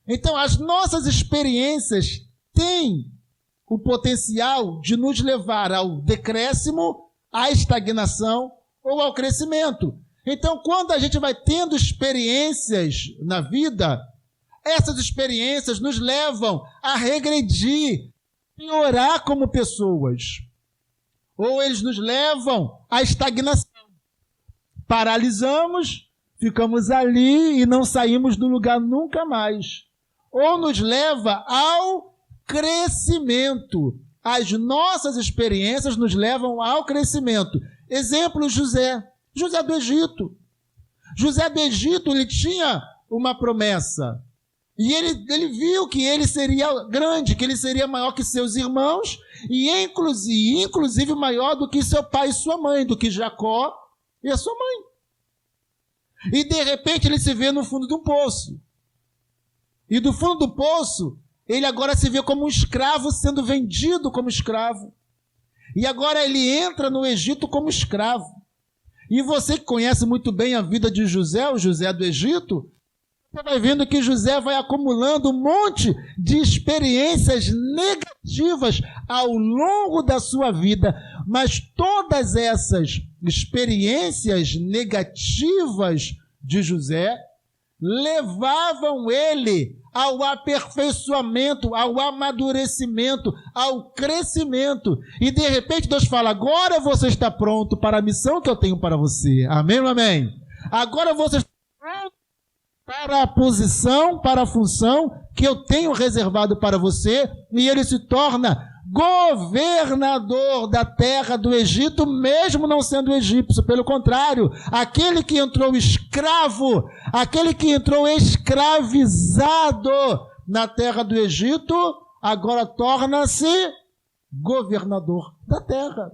Então, as nossas experiências têm o potencial de nos levar ao decréscimo, à estagnação ou ao crescimento. Então, quando a gente vai tendo experiências na vida, essas experiências nos levam a regredir, piorar como pessoas. Ou eles nos levam à estagnação. Paralisamos, ficamos ali e não saímos do lugar nunca mais. Ou nos leva ao crescimento. As nossas experiências nos levam ao crescimento. Exemplo, José do Egito. José do Egito, ele tinha uma promessa. E ele viu que ele seria grande, que ele seria maior que seus irmãos, e inclusive maior do que seu pai e sua mãe, do que Jacó e a sua mãe. E de repente ele se vê no fundo do poço. E do fundo do poço, ele agora se vê como um escravo, sendo vendido como escravo. E agora ele entra no Egito como escravo. E você que conhece muito bem a vida de José, o José do Egito, você vai vendo que José vai acumulando um monte de experiências negativas ao longo da sua vida. Mas todas essas experiências negativas de José levavam ele ao aperfeiçoamento, ao amadurecimento, ao crescimento. E de repente Deus fala, agora você está pronto para a missão que eu tenho para você. Amém ou amém? Agora você está pronto para a posição, para a função que eu tenho reservado para você. E ele se torna governador da terra do Egito, mesmo não sendo egípcio. Pelo contrário, aquele que entrou escravo, aquele que entrou escravizado na terra do Egito, agora torna-se governador da terra.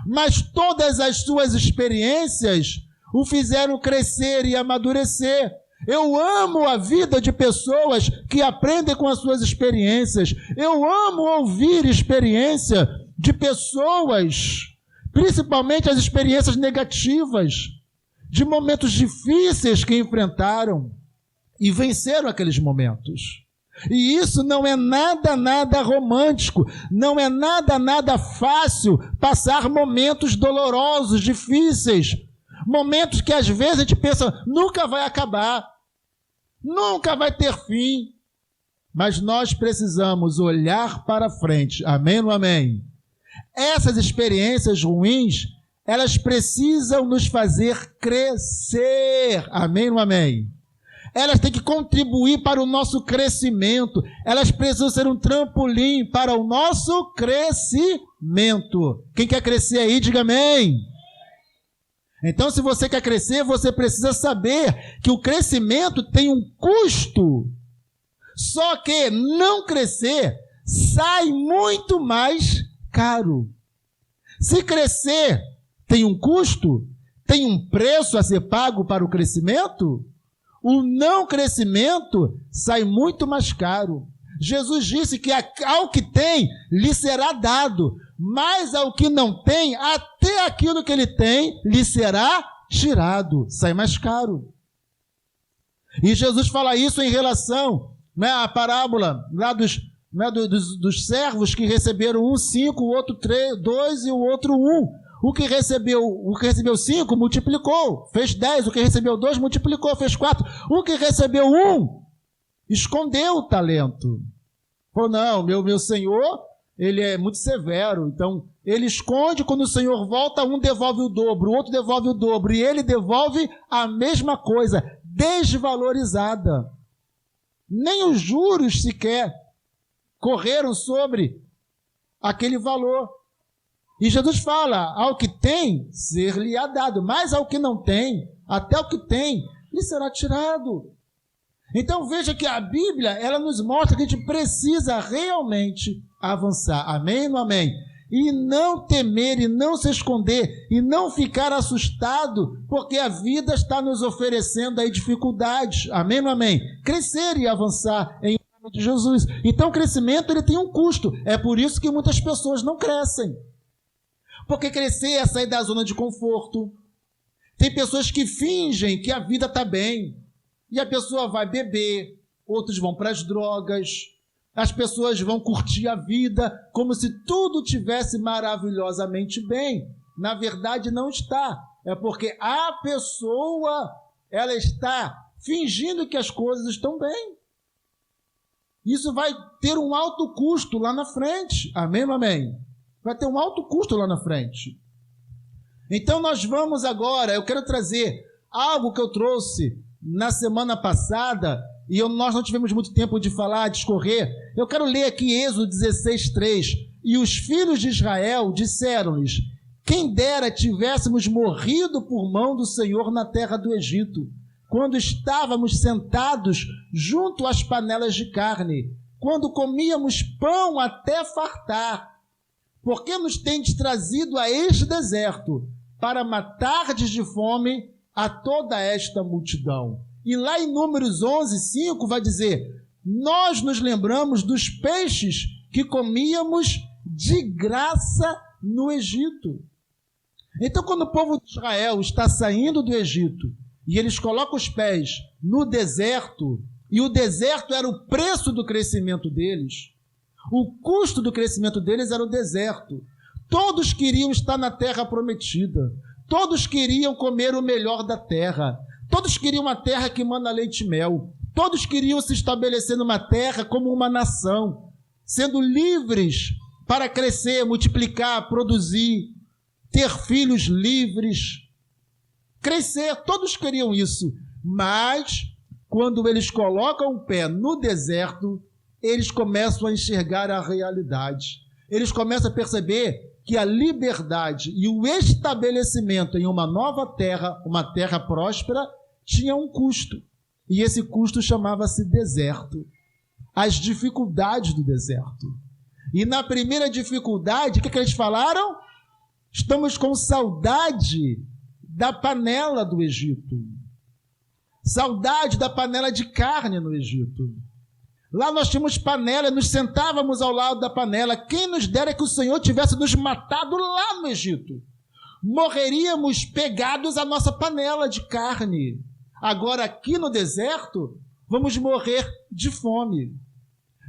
Mas todas as suas experiências o fizeram crescer e amadurecer. Eu amo a vida de pessoas que aprendem com as suas experiências. Eu amo ouvir experiência de pessoas, principalmente as experiências negativas, de momentos difíceis que enfrentaram e venceram aqueles momentos. E isso não é nada romântico, não é nada fácil passar momentos dolorosos, difíceis, momentos que às vezes a gente pensa, nunca vai acabar, nunca vai ter fim. Mas nós precisamos olhar para frente. Amém ou amém? Essas experiências ruins, elas precisam nos fazer crescer. Amém ou amém? Elas têm que contribuir para o nosso crescimento. Elas precisam ser um trampolim para o nosso crescimento. Quem quer crescer aí, diga amém. Então, se você quer crescer, você precisa saber que o crescimento tem um custo. Só que não crescer sai muito mais caro. Se crescer tem um custo, tem um preço a ser pago para o crescimento, o não crescimento sai muito mais caro. Jesus disse que ao que tem lhe será dado, mas ao que não tem, até aquilo que ele tem lhe será tirado, sai mais caro. E Jesus fala isso em relação, à parábola lá dos servos que receberam 5, o outro 2 e o outro 1. O que recebeu 5 multiplicou, fez 10. O que recebeu 2 multiplicou, fez 4. O que recebeu 1 escondeu o talento. Falou, não, meu senhor, ele é muito severo, então ele esconde, quando o Senhor volta, um devolve o dobro, o outro devolve o dobro, e ele devolve a mesma coisa, desvalorizada. Nem os juros sequer correram sobre aquele valor. E Jesus fala, ao que tem, ser-lhe-á dado, mas ao que não tem, até o que tem, lhe será tirado. Então veja que a Bíblia, ela nos mostra que a gente precisa realmente avançar. Amém ou amém? E não temer, e não se esconder, e não ficar assustado, porque a vida está nos oferecendo aí dificuldades. Amém ou amém? Crescer e avançar em nome de Jesus. Então o crescimento, ele tem um custo. É por isso que muitas pessoas não crescem. Porque crescer é sair da zona de conforto. Tem pessoas que fingem que a vida está bem. E a pessoa vai beber, outros vão para as drogas, as pessoas vão curtir a vida como se tudo tivesse maravilhosamente bem. Na verdade, não está. É porque a pessoa, ela está fingindo que as coisas estão bem. Isso vai ter um alto custo lá na frente. Amém, amém? Vai ter um alto custo lá na frente. Então nós vamos agora, eu quero trazer algo que eu trouxe na semana passada, e nós não tivemos muito tempo de falar, discorrer. Eu quero ler aqui Êxodo 16:3. E os filhos de Israel disseram-lhes: quem dera tivéssemos morrido por mão do Senhor na terra do Egito, quando estávamos sentados junto às panelas de carne, quando comíamos pão até fartar. Por que nos tendes trazido a este deserto, para matardes de fome a toda esta multidão? E lá em Números 11:5 vai dizer: nós nos lembramos dos peixes que comíamos de graça no Egito. Então, quando o povo de Israel está saindo do Egito e eles colocam os pés no deserto, e o deserto era o preço do crescimento deles, o custo do crescimento deles era o deserto. Todos queriam estar na terra prometida, todos queriam comer o melhor da terra, todos queriam uma terra que manda leite e mel, todos queriam se estabelecer numa terra como uma nação, sendo livres para crescer, multiplicar, produzir, ter filhos livres, crescer. Todos queriam isso, mas quando eles colocam o pé no deserto, eles começam a enxergar a realidade. Eles começam a perceber que a liberdade e o estabelecimento em uma nova terra, uma terra próspera, tinha um custo. E esse custo chamava-se deserto. As dificuldades do deserto. E na primeira dificuldade, o que eles falaram? Estamos com saudade da panela do Egito. Saudade da panela de carne no Egito. Lá nós tínhamos panela, nos sentávamos ao lado da panela. Quem nos dera que o Senhor tivesse nos matado lá no Egito. Morreríamos pegados à nossa panela de carne. Agora, aqui no deserto, vamos morrer de fome.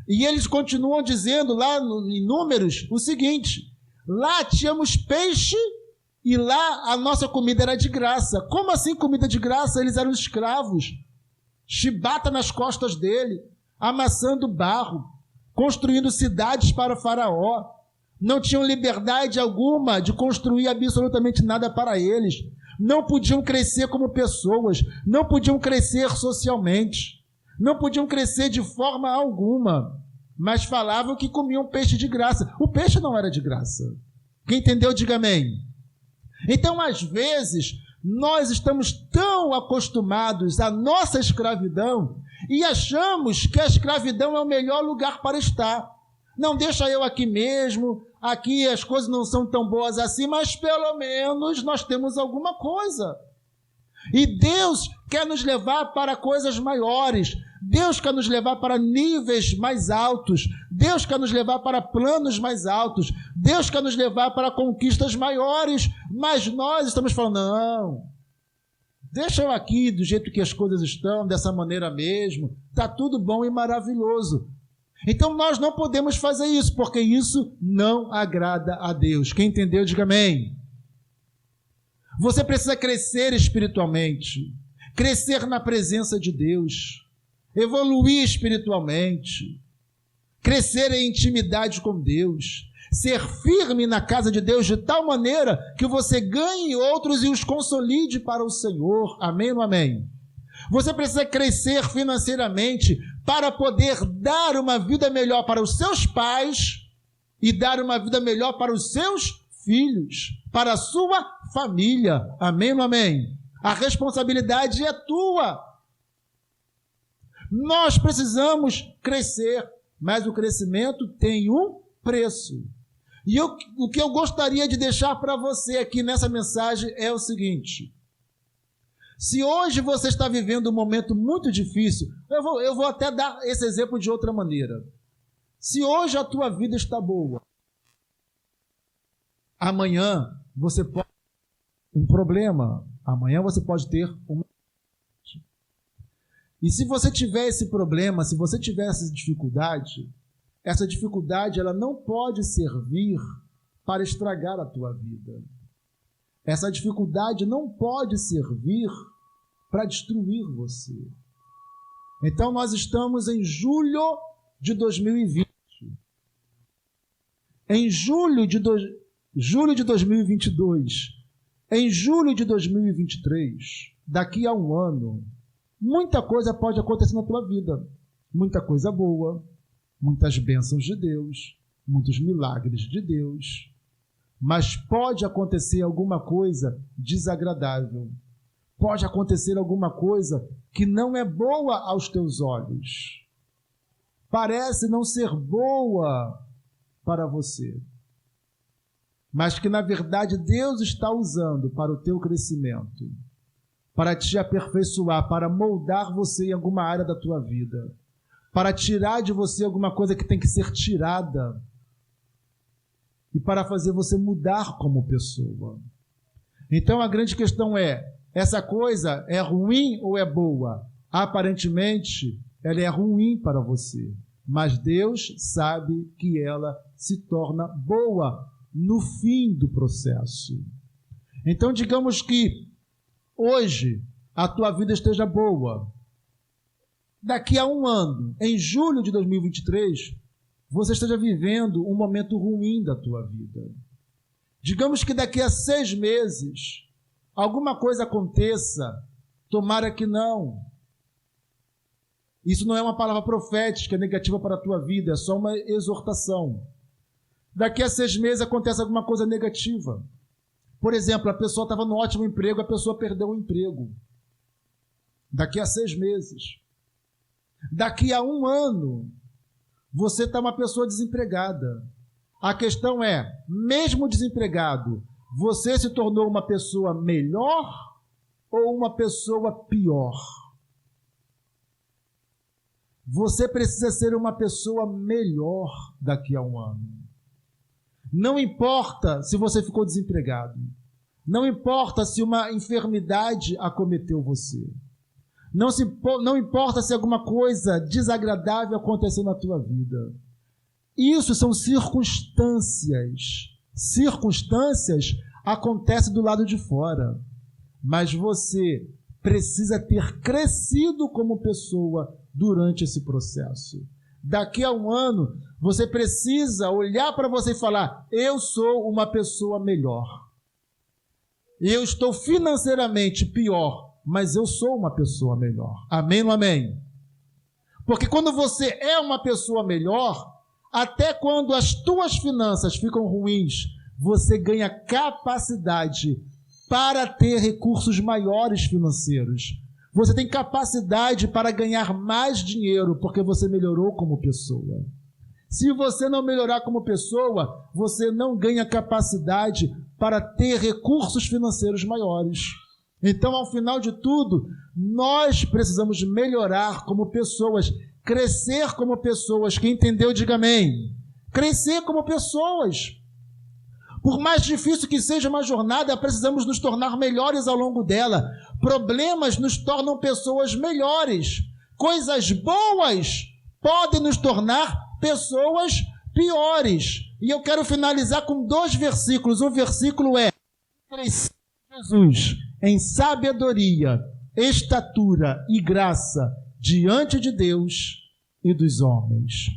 E eles continuam dizendo lá em Números o seguinte: lá tínhamos peixe e lá a nossa comida era de graça. Como assim comida de graça? Eles eram escravos. Chibata nas costas dele, amassando barro, construindo cidades para o faraó. Não tinham liberdade alguma de construir absolutamente nada para eles. Não podiam crescer como pessoas, não podiam crescer socialmente, não podiam crescer de forma alguma, mas falavam que comiam peixe de graça. O peixe não era de graça. Quem entendeu, diga amém. Então, às vezes, nós estamos tão acostumados à nossa escravidão e achamos que a escravidão é o melhor lugar para estar. Não, deixa eu aqui mesmo, aqui as coisas não são tão boas assim, mas pelo menos nós temos alguma coisa. E Deus quer nos levar para coisas maiores. Deus quer nos levar para níveis mais altos. Deus quer nos levar para planos mais altos. Deus quer nos levar para conquistas maiores. Mas nós estamos falando, não, deixa eu aqui do jeito que as coisas estão, dessa maneira mesmo. Está tudo bom e maravilhoso. Então nós não podemos fazer isso, porque isso não agrada a Deus. Quem entendeu, diga amém. Você precisa crescer espiritualmente, crescer na presença de Deus, evoluir espiritualmente, crescer em intimidade com Deus, ser firme na casa de Deus de tal maneira que você ganhe outros e os consolide para o Senhor. Amém ou amém? Você precisa crescer financeiramente para poder dar uma vida melhor para os seus pais e dar uma vida melhor para os seus filhos, para a sua família. Amém ou amém? A responsabilidade é tua. Nós precisamos crescer, mas o crescimento tem um preço. E o que eu gostaria de deixar para você aqui nessa mensagem é o seguinte: se hoje você está vivendo um momento muito difícil, eu vou até dar esse exemplo de outra maneira. Se hoje a tua vida está boa, amanhã você pode ter um problema, amanhã você pode ter uma... E se você tiver esse problema, se você tiver essa dificuldade ela não pode servir para estragar a tua vida. Essa dificuldade não pode servir para destruir você. Então nós estamos em julho de 2020. Em julho de 2022, em julho de 2023, daqui a um ano, muita coisa pode acontecer na tua vida. Muita coisa boa, muitas bênçãos de Deus, muitos milagres de Deus. Mas pode acontecer alguma coisa desagradável. Pode acontecer alguma coisa que não é boa aos teus olhos. Parece não ser boa para você. Mas que, na verdade, Deus está usando para o teu crescimento, para te aperfeiçoar, para moldar você em alguma área da tua vida, para tirar de você alguma coisa que tem que ser tirada e para fazer você mudar como pessoa. Então, a grande questão é, essa coisa é ruim ou é boa? Aparentemente, ela é ruim para você, mas Deus sabe que ela se torna boa no fim do processo. Então, digamos que hoje a tua vida esteja boa. Daqui a um ano, em julho de 2023, você esteja vivendo um momento ruim da tua vida. Digamos que daqui a 6 meses, alguma coisa aconteça, tomara que não. Isso não é uma palavra profética negativa para a tua vida, é só uma exortação. Daqui a 6 meses acontece alguma coisa negativa. Por exemplo, a pessoa estava no ótimo emprego, a pessoa perdeu o emprego. Daqui a 6 meses. Daqui a um ano, você está uma pessoa desempregada. A questão é, mesmo desempregado, você se tornou uma pessoa melhor ou uma pessoa pior? Você precisa ser uma pessoa melhor daqui a um ano. Não importa se você ficou desempregado. Não importa se uma enfermidade acometeu você. Não importa se alguma coisa desagradável aconteceu na tua vida. Isso são circunstâncias. Circunstâncias acontecem do lado de fora. Mas você precisa ter crescido como pessoa durante esse processo. Daqui a um ano, você precisa olhar para você e falar, eu sou uma pessoa melhor. Eu estou financeiramente pior, mas eu sou uma pessoa melhor. Amém ou amém? Porque quando você é uma pessoa melhor, até quando as tuas finanças ficam ruins, você ganha capacidade para ter recursos maiores financeiros. Você tem capacidade para ganhar mais dinheiro, porque você melhorou como pessoa. Se você não melhorar como pessoa, você não ganha capacidade para ter recursos financeiros maiores. Então, ao final de tudo, nós precisamos melhorar como pessoas, crescer como pessoas. Quem entendeu, diga amém. Crescer como pessoas. Por mais difícil que seja uma jornada, precisamos nos tornar melhores ao longo dela. Problemas nos tornam pessoas melhores. Coisas boas podem nos tornar pessoas piores. E eu quero finalizar com 2 versículos. Um versículo é: crescer Jesus em sabedoria, estatura e graça diante de Deus e dos homens.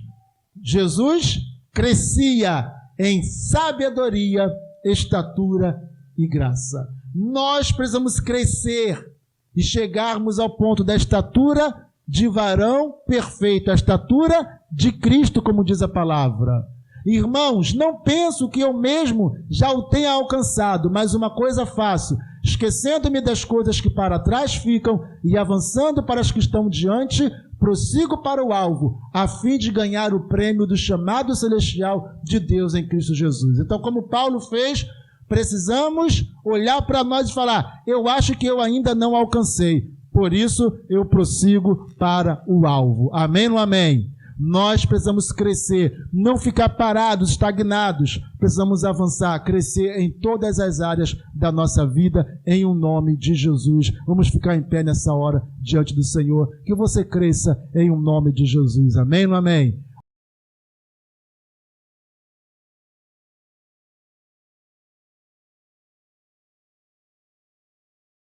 Jesus crescia em sabedoria, estatura e graça. Nós precisamos crescer e chegarmos ao ponto da estatura de varão perfeito, a estatura de Cristo, como diz a palavra. Irmãos, não penso que eu mesmo já o tenha alcançado, mas uma coisa faço, esquecendo-me das coisas que para trás ficam e avançando para as que estão diante, prossigo para o alvo, a fim de ganhar o prêmio do chamado celestial de Deus em Cristo Jesus. Então, como Paulo fez, precisamos olhar para nós e falar, eu acho que eu ainda não alcancei, por isso eu prossigo para o alvo. Amém ou amém? Nós precisamos crescer, não ficar parados, estagnados. Precisamos avançar, crescer em todas as áreas da nossa vida, em o nome de Jesus. Vamos ficar em pé nessa hora diante do Senhor. Que você cresça em o nome de Jesus. Amém ou não amém?